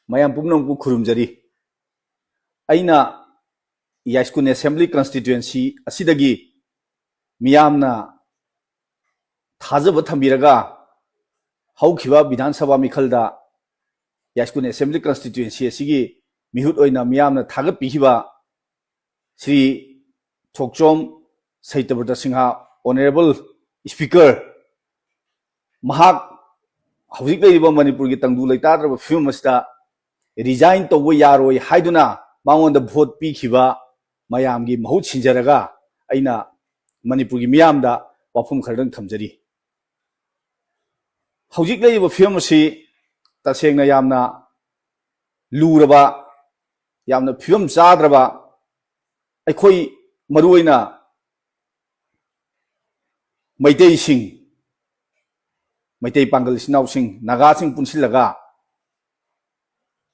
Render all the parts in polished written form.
mayam pumnong pu khurumjari aina Yaiskun Assembly constituency asidagi miyamna thajaba thambiraga haukiba Vidhan Sabha mikhalda Yaiskun Assembly constituency asigi mihut oina miyamna thagat pihiba Sri Thokchom Saitabrata Singha Honorable Speaker mahak hauzik leiba Manipur gi tangdu leitadraba film asta resign tawbo yaroi haiduna mangonda vote pikhiba mayam gi mahut sinjaraga aina Manipur gi miyamda wafum khardang thamjari hauzik leiba film asi tasengna yamna luraba yamna film chadraba aikhoi maruoina Maitei sing Maitei Pangal Sinau sing Naga sing punsilaga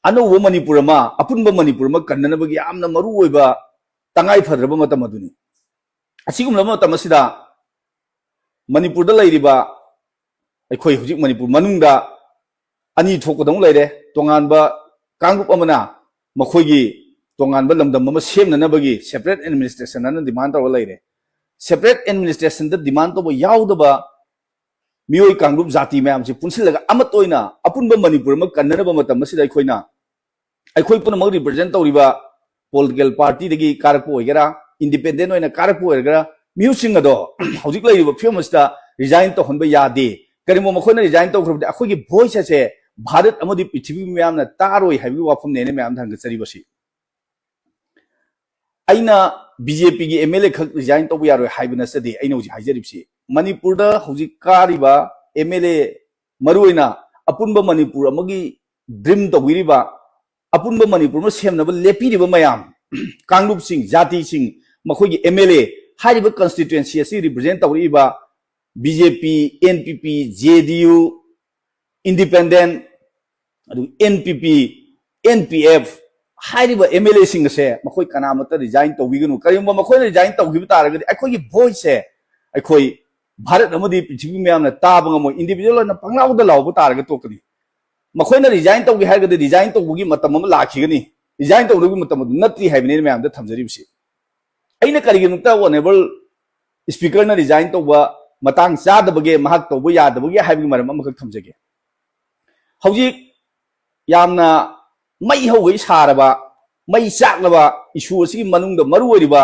ano wo Manipur ma apunba Manipur ma kannana bagi amna maruoiba tangai phadraba matam aduni asigum lama matam asida Manipur da lairiba aikhoi hujik Manipur manungda ani thokodong laire tonganba kangrup amana makhoigi tonganba lamdam ma semna bagi separate administration na demand taw laire separate administration da demand to yaudaba mioi kangrup jati mayam si punsilaga amatoina apunba Manipur ma kannana ba matam asida aikhoi pun mag represent tawriba political party dagi karakpo oigera independent oina karakpo oigera miusing ado hojik lairiba famous da resign to honba yade karimo makhona resign to khurbi akhogi voice ase bharat amodi prithvi mayamna taroi habi wafum nene mayam thang chari basi aina BJP gi MLA khak resign to yaroi haibina sadi aina uji hajaribsi Manipur da hojik kariba MLA maruina apunba Manipur amagi dream to wiriba apunba Manipur ma semnaba lepiriba mayam kangrup sing jati sing makhogi MLA hariba constituency asi represent tawriba BJP NPP JDU independent adu NPP NPF hariba MLA sing se makhoi kanamata resign tawigunu karimba makhoi resign tawgiba taragadi akhogi voice akhoi Bharat amadi prithvi mayamna tabanga mo individual na panglawda lawbu taraga tokani makhoina resign tawgi hargadi resign tawgi matam ma lakhigani resign tawgi matam natri haibine mayam da thamjaribsi aina kariginukta honorable speaker na resign tawba matang chadabage mahak tawbu yadabage haibi maram amakak thamjage hauji yamna mai haugai saraba mai chaklaba issue asi manungda maru oriba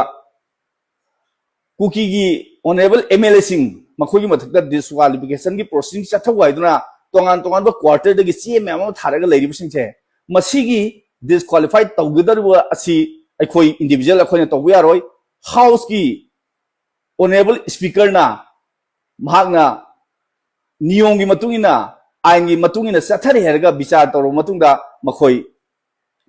kuki gi honorable MLA sing makhogi mathakta disqualification gi processing chathawai tongan ba quarter dagi CM am tharaga leiriba singche masigi disqualified tawgidarwa asi aikhoi individual akhoina tawbu yaroi house ki honorable speaker na mahakna niyom gi matungina ain gi matungina chathari herga bichar tawro matungda makhoi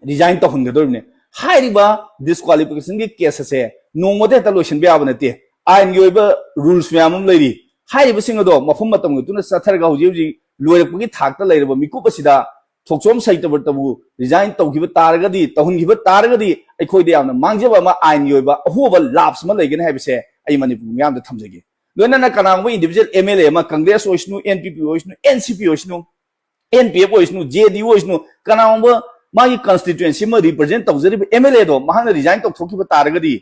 resign to honggadorne hairiba disqualification gi case ase nongmode ta lotion be abanate ain gi oiba rules myamum leiri hairiba singado mafum matam tuna chatharaga hoji loirakpagi thakta leiraba mikup asida Thokchom Saitabratabu resign tawgiba taragadi tahungiba taragadi aikhoi de yamna mangjaba ma ain gi oiba ahuba labs ma leigena haibise ai Manipur myam da thamjage loina kanangba individual MLA ma Congress oisnu NPP oisnu NCP oisnu NPF oisnu JDU oisnu kanangba magi constituency ma represent tawjari MLA do mahana resign tawthokiba taragadi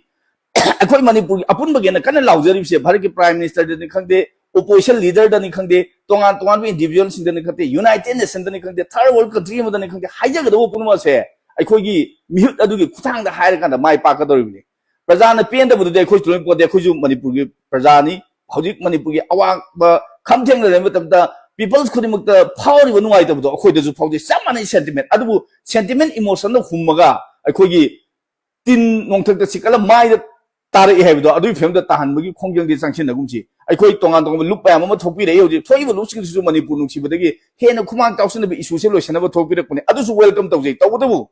aikhoi Manipur apunbage na kana laujari se Bharat ki prime minister de khangde opposition leader dani khangde tongan individual sing dani khangde United Nations dani khangde third world country ma dani khangde haijaga do punma se aikhoi gi mihut adugi kuthang da haira kanda mai pa ka doribni prajana penda budu de khoi tuloi pode khoi ju Manipur gi prajani hojik Manipur gi awang ba khamtheng le matamda peoples khudimukta phawri ba nuai tabdo khoi de ju phawde samani sentiment adubu sentiment emotion no hummaga aikhoi gi tin nongthak da sikala mai tare hebdo adu fem da tahan bagi khongjang di sangsin na gumchi aikhoi tongan lup pa ma thokpi re yoji thoiba lupsing su Manipur nungsi badagi hena khumang tawsin bi issue se loisana ba thokpi re kuni adu su welcome tawjai tawdabu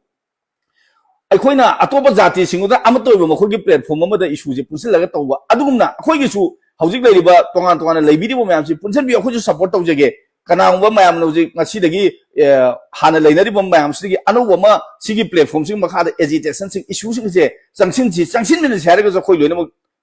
aikhoi na atopa jati singuda amatoiba makhogi platform ma da issue je punsil laga tawba adugumna akhoi gi su hojik leiriba tongan leibiribo mayam si punsil bi akhoi su support tawjage kanangba mayam no ji ngasi dagi hana leinari bom mayam sigi anuba ma sigi platform sing makha da agitation sing issue sing je changsin min sare ga khoi loina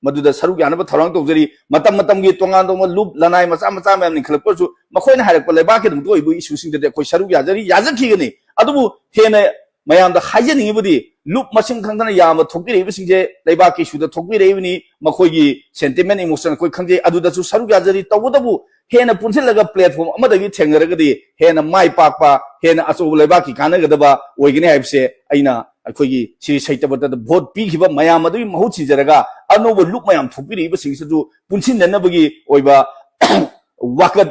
maduda saru yana ba tharang tawjari matam gi tongan lup lanai macha mayam ni khalak su makhoina harak pa leba ke dum toi bu issue sing de khoi saru yazari yazaki gani ꯑꯗꯨꯕꯨ ꯍꯦꯟꯅ ꯃꯌꯥꯝꯗ ꯍꯥꯏꯖꯅꯤꯡꯉꯤꯕꯗꯤ ꯂꯨꯞ ꯃꯁꯤꯡ ꯈꯪꯗꯅ ꯌꯥꯝꯅ ꯊꯣꯛꯄꯤꯔꯛꯏꯕꯁꯤꯡꯁꯦ ꯂꯩꯕꯥꯛꯀꯤ ꯏꯁꯨꯗ ꯊꯣꯛꯄꯤꯔꯛꯏꯕꯅꯤ ꯃꯈꯣꯏꯒꯤ sentiment emotion ꯑꯩꯈꯣꯏ ꯈꯪꯖꯩ ꯑꯗꯨꯗꯁꯨ ꯁꯔꯨꯛ ꯌꯥꯖꯔꯤ ꯇꯧꯕꯇꯕꯨ ꯍꯦꯟꯅ ꯄꯨꯟꯁꯤꯜꯂꯒ ꯄ꯭ꯂꯦꯠꯐꯣꯝ ꯑꯃꯗꯒꯤ ꯊꯦꯡꯅꯔꯒꯗꯤ ꯍꯦꯟꯅ ꯃꯥꯏ ꯄꯥꯛꯄ ꯍꯦꯟꯅ ꯑꯆꯧꯕ ꯂꯩꯕꯥꯛꯀꯤ ꯀꯥꯟꯅꯒꯗꯕ ꯑꯣꯏꯒꯅꯤ ꯍꯥꯏꯕꯁꯦ ꯑꯩꯅ ꯑꯩꯈꯣꯏꯒꯤ ꯁꯤ ꯁꯩꯇꯕꯇꯗ ꯚꯣꯠ ꯄꯤꯈꯤꯕ ꯃꯌꯥꯝ ꯑꯗꯨꯒꯤ ꯃꯍꯨꯠ ꯁꯤꯟꯖꯔꯒ ꯑꯅꯧꯕ ꯂꯨꯞ ꯃꯌꯥꯝ ꯊꯣꯛꯄꯤꯔꯛꯏꯕꯁꯤꯡꯁꯤꯁꯨ ꯄꯨꯟꯁꯤꯟꯅꯅꯕꯒꯤ ꯑꯣꯏꯕ ꯋꯥꯀꯠ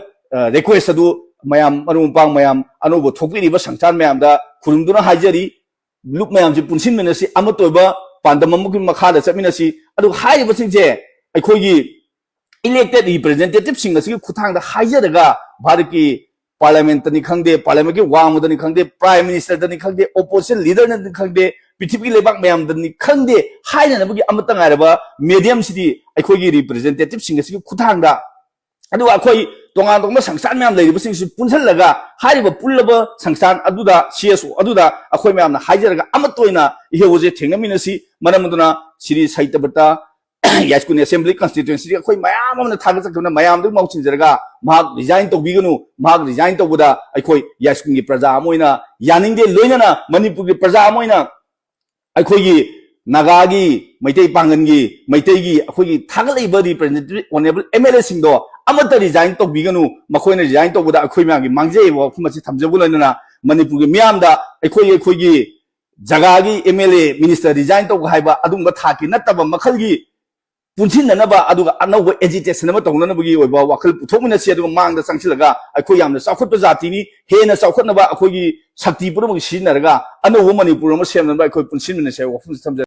ꯔꯤꯀ꯭ꯋꯦꯁ ꯑꯗꯨ ꯃꯌꯥꯝ ꯃꯔꯨꯞ ꯃꯄꯥꯡ ꯃꯌꯥꯝ ꯑꯅꯧꯕ ꯊꯣꯛꯄꯤꯔꯤꯕ ꯁꯪꯁꯊꯥꯟ ꯃꯌꯥꯝꯗ ꯈꯨꯔꯨꯝꯗꯨꯅ ꯍꯥꯏꯖꯔꯤ ꯂꯨꯞ ꯃꯌꯥꯝꯁꯤ ꯄꯨꯟꯁꯤꯟꯃꯤꯟꯅꯁꯤ ꯑꯃꯠꯇ ꯑꯣꯏꯕ ꯄꯥꯟꯗꯝ ꯑꯃꯒꯤ ꯃꯈꯥꯗ ꯆꯠꯃꯤꯟꯅꯁꯤ ꯑꯗꯨꯒ ꯍꯥꯏꯔꯤꯕꯁꯤꯡꯁꯦ ꯑꯩꯈꯣꯏꯒꯤ इलेक्टेड रिप्रेजेंटेटिव सिंह असि खुथांग हाइजरगा भारत की पार्लियामेंट नि खंगदे पार्लियामेंट की वांग नि खंगदे प्राइम मिनिस्टर नि खंगदे ओपोजिशन लीडर नि खंगदे पृथ्वी लेबाक मयाम नि खंगदे हाइनबगी अमत गायरबा मीडियम सिदी अखोगी रिप्रेजेंटेटिव सिंह असि खुथांग अदु अखोई तोंगान तोंगा संस्थान मयाम लेरिबो सिंह सि पुनसलगा हाइबो पुल्लबो संस्थान अदुदा सीएसओ अदुदा अखोई मयाम हाइजरगा अमत ओइना इहेवजे थेंगमिनसि मरमदुना सिरी साहित्यबता यास्कुन असेंबली कॉन्स्टिट्यूएंसी अखोई मयाम अमन थागजकना मयाम दु मौचिनजरगा माग रिजाइन तौबिगनु माग रिजाइन तौबदा अखोई यास्कुन की प्रजा अमोइना यानिंगदे लोइनना मणिपुर की प्रजा अमोइना अखोई नागागी मैतै पांगनगी मैतैगी अखोई थागलैबा रिप्रेजेंटेटिव ऑनरेबल एमएलए सिंगदो अमत रिजाइन तौबिगनु मखोइना रिजाइन तौबदा अखोई म्यागी मांगजेबो फुमसि थमजबु लोइनना मणिपुर की म्यामदा अखोई जगागी एमएलए मिनिस्टर रिजाइन तौग हाइबा अदुंबा थाकी नत्तबा मखलगी पुनसिननबा अदुगा अनौबा एजिटेशन अमा तौननबगी ओइबा वाखल पुथोकमिनसि अदुगा मांगदा संगसिलगा अखोई यामना चाखुटपा जातिनि हेना चाखुटनबा अखोई शक्ति पुरमग सिनरगा अनौबा मणिपुर अमा सेमनबा अखोई पुनसिनमिनसे वाखम थमज